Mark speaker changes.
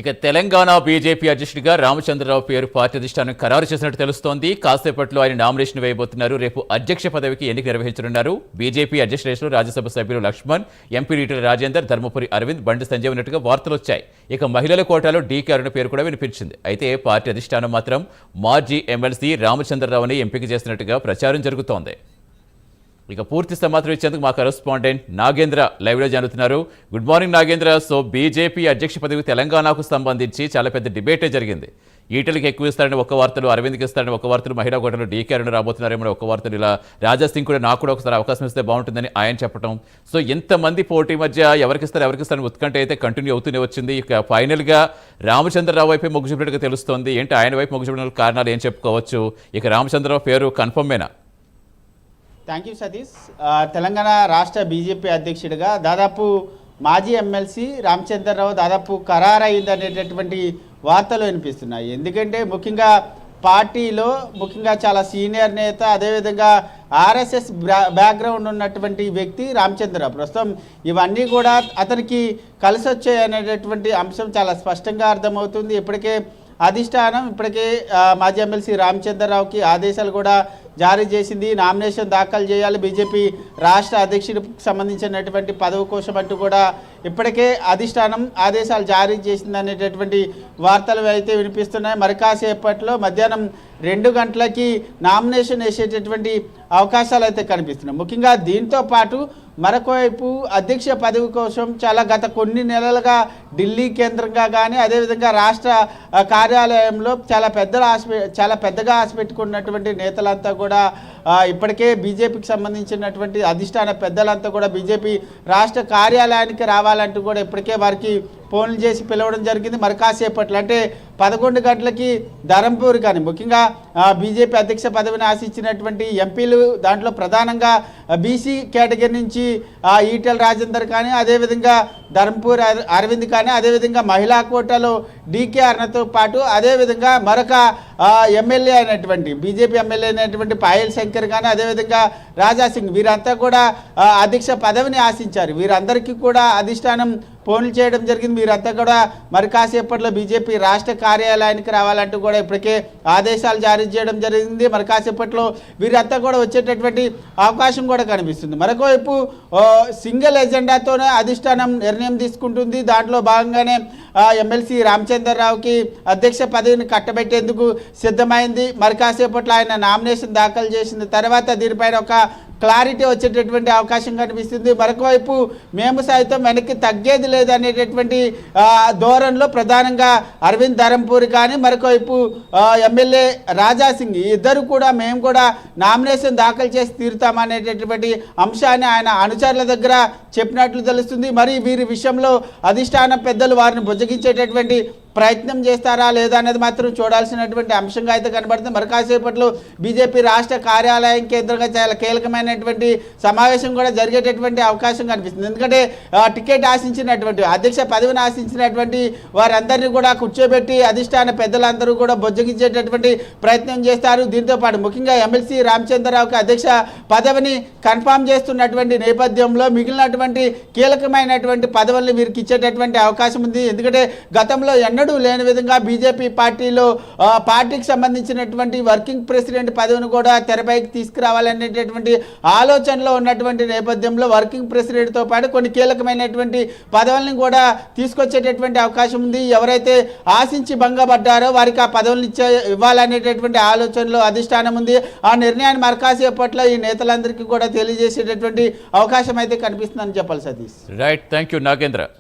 Speaker 1: ఇక తెలంగాణ బీజేపీ అధ్యక్షుడిగా రామచంద్రరావు పేరు పార్టీ అధిష్టానం ఖరారు చేసినట్టు తెలుస్తోంది. కాసేపట్లో ఆయన నామినేషన్ వేయబోతున్నారు. రేపు అధ్యక్ష పదవికి ఎన్నిక నిర్వహించనున్నారు. బీజేపీ అధ్యక్ష రేసులో రాజ్యసభ సభ్యులు లక్ష్మణ్, ఎంపీ ఈటెల రాజేందర్, ధర్మపురి అరవింద్, బండి సంజయ్ ఉన్నట్టుగా వార్తలు వచ్చాయి. ఇక మహిళల కోటాలో డీకే అరుణ పేరు కూడా వినిపించింది. అయితే పార్టీ అధిష్టానం మాత్రం మాజీ ఎమ్మెల్సీ రామచంద్రరావుని ఎంపిక చేసినట్టుగా ప్రచారం జరుగుతోంది. ఇక పూర్తి సమాచారం ఇచ్చేందుకు మా కరెస్పాండెంట్ నాగేంద్ర లైవ్లో జరుగుతున్నారు. Good morning Nagendra. So BJP అధ్యక్ష పదవి తెలంగాణకు సంబంధించి చాలా పెద్ద డిబేటే జరిగింది. ఈటెలకి ఎక్కువ ఇస్తారని ఒక వార్తలు, అరవింద్కి ఇస్తారని ఒక వార్తలు, మహిళా కోటలో డీకే అరుణ రాబోతున్నారేమో ఒక వార్తలు, ఇలా రాజా సింగ్ కూడా నాకు కూడా ఒకసారి అవకాశం ఇస్తే బాగుంటుందని ఆయన చెప్పడం. సో ఎంతమంది పోటీ మధ్య ఎవరికిస్తారని ఉత్కంఠ అయితే కంటిన్యూ అవుతూనే వచ్చింది. ఇక ఫైనల్గా రామచంద్రరావు వైపే మొగ్గు చూపినట్టుగా తెలుస్తోంది. ఏంటి ఆయన వైపు మొగ్గు చూపిన కారణాలు ఏం చెప్పుకోవచ్చు? ఇక రామచంద్రరావు పేరు కన్ఫర్మేనా?
Speaker 2: Thank you Satish. తెలంగాణ రాష్ట్ర బీజేపీ అధ్యక్షుడిగా దాదాపు మాజీ ఎమ్మెల్సీ రామచంద్రరావు దాదాపు ఖరారైందనేటటువంటి వార్తలు వినిపిస్తున్నాయి. ఎందుకంటే ముఖ్యంగా పార్టీలో ముఖ్యంగా చాలా సీనియర్ నేత, అదేవిధంగా ఆర్ఎస్ఎస్ బ్యాక్గ్రౌండ్ ఉన్నటువంటి వ్యక్తి రామచంద్రరావు. ప్రస్తుతం ఇవన్నీ కూడా అతనికి కలిసి వచ్చాయి అనేటటువంటి అంశం చాలా స్పష్టంగా అర్థమవుతుంది. ఇప్పటికే అధిష్టానం మాజీ ఎమ్మెల్సీ రామచంద్రరావుకి ఆదేశాలు కూడా జారీ చేసింది. నామినేషన్ దాఖలు చేయాలి, బీజేపీ రాష్ట్ర అధ్యక్షుడికి సంబంధించినటువంటి పదవి కోసం అంటూ కూడా ఇప్పటికే అధిష్టానం ఆదేశాలు జారీ చేసింది అనేటటువంటి వార్తలు అయితే వినిపిస్తున్నాయి. మరి కాసేపట్లో మధ్యాహ్నం 2 గంటలకి నామినేషన్ వేసేటటువంటి అవకాశాలు అయితే కనిపిస్తున్నాయి. ముఖ్యంగా దీంతో పాటు మరొకవైపు అధ్యక్ష పదవి కోసం గత కొన్ని నెలలుగా ఢిల్లీ కేంద్రంగా కానీ, అదేవిధంగా రాష్ట్ర కార్యాలయంలో చాలా పెద్దగా ఆశ పెట్టుకున్నటువంటి నేతలంతా కూడా ఇప్పటికే బీజేపీకి సంబంధించినటువంటి అధిష్టాన పెద్దలంతా కూడా బీజేపీ రాష్ట్ర కార్యాలయానికి రావాలంటూ కూడా ఇప్పటికే వారికి ఫోన్లు చేసి పిలవడం జరిగింది. మరి కాసేపట్లో అంటే 11 గంటలకి ధరంపూర్ కానీ, ముఖ్యంగా బీజేపీ అధ్యక్ష పదవిని ఆశించినటువంటి ఎంపీలు, దాంట్లో ప్రధానంగా బీసీ కేటగిరీ నుంచి ఈటెల రాజేందర్ కానీ, అదేవిధంగా ధర్మపూర్ అరవింద్ కానీ, అదేవిధంగా మహిళా కోటాలో డీకే అరుణతో పాటు అదేవిధంగా మరొక ఎమ్మెల్యే అయినటువంటి బీజేపీ ఎమ్మెల్యే అయినటువంటి పాయల్ శంకర్ కానీ, అదేవిధంగా రాజా సింగ్, వీరంతా కూడా అధ్యక్ష పదవిని ఆశించారు. వీరందరికీ కూడా అధిష్టానం ఫోన్లు చేయడం జరిగింది. వీరంతా కూడా మరి కాసేపట్లో బీజేపీ రాష్ట్ర కార్యాలయానికి రావాలంటూ కూడా ఇప్పటికే ఆదేశాలు జారీ చేయడం జరిగింది. మరి కాసేపట్లో వీరంతా కూడా వచ్చేటటువంటి అవకాశం కూడా కనిపిస్తుంది. మరొకవైపు సింగిల్ ఎజెండాతోనే అధిష్టానం నిర్ణయం తీసుకుంటుంది. దాంట్లో భాగంగానే ఎమ్మెల్సీ రామచంద్రరావుకి అధ్యక్ష పదవిని కట్టబెట్టేందుకు సిద్ధమైంది. మరి కాసేపట్లో ఆయన నామినేషన్ దాఖలు చేసిన తర్వాత దీనిపైన ఒక క్లారిటీ వచ్చేటటువంటి అవకాశం కనిపిస్తుంది. మరొకవైపు మేము సైతం వెనక్కి తగ్గేది లేదనేటటువంటి ధోరణిలో ప్రధానంగా అరవింద్ ధరంపూరి కానీ, మరొకవైపు ఎమ్మెల్యే రాజా సింగ్, ఇద్దరు కూడా మేము కూడా నామినేషన్ దాఖలు చేసి తీరుతామనేటటువంటి అంశాన్ని ఆయన అనుచరుల దగ్గర చెప్పినట్లు తెలుస్తుంది. మరి వీరి విషయంలో అధిష్టాన పెద్దలు వారిని బుజ్జగించేటటువంటి ప్రయత్నం చేస్తారా లేదా అనేది మాత్రం చూడాల్సినటువంటి అంశంగా అయితే కనబడుతుంది. మరి కాసేపట్లో బీజేపీ రాష్ట్ర కార్యాలయం కేంద్రంగా చాలా కీలకమైనటువంటి సమావేశం కూడా జరిగేటటువంటి అవకాశం కనిపిస్తుంది. ఎందుకంటే టికెట్ ఆశించినటువంటి, అధ్యక్ష పదవిని ఆశించినటువంటి వారందరినీ కూడా కూర్చోబెట్టి అధిష్టాన పెద్దలందరూ కూడా బొజ్జగించేటటువంటి ప్రయత్నం చేస్తారు. దీంతో పాటు ముఖ్యంగా ఎమ్మెల్సీ రామచంద్రరావుకి అధ్యక్ష పదవిని కన్ఫామ్ చేస్తున్నటువంటి నేపథ్యంలో మిగిలినటువంటి కీలకమైనటువంటి పదవుల్ని వీరికి ఇచ్చేటటువంటి అవకాశం ఉంది. ఎందుకంటే గతంలో ఎన్నడూ లేని విధంగా బీజేపీ పార్టీకి సంబంధించినటువంటి వర్కింగ్ ప్రెసిడెంట్ పదవిని కూడా తెరపైకి తీసుకురావాలనేటటువంటి ఆలోచనలో ఉన్నటువంటి నేపథ్యంలో వర్కింగ్ ప్రెసిడెంట్తో పాటు కొన్ని కీలకమైనటువంటి పదవులను కూడా తీసుకొచ్చేటటువంటి అవకాశం ఉంది. ఎవరైతే ఆశించి భంగపడ్డారో వారికి ఆ పదవులను ఇవ్వాలనేటటువంటి ఆలోచనలో అధిష్టానం ఉంది. ఆ నిర్ణయాన్ని మరకాసేపట్లో ఈ నేతలందరికీ కూడా తెలియజేసేటటువంటి అవకాశం అయితే కనిపిస్తుందని చెప్పాలి Satish.
Speaker 1: Right, thank you Nagendra.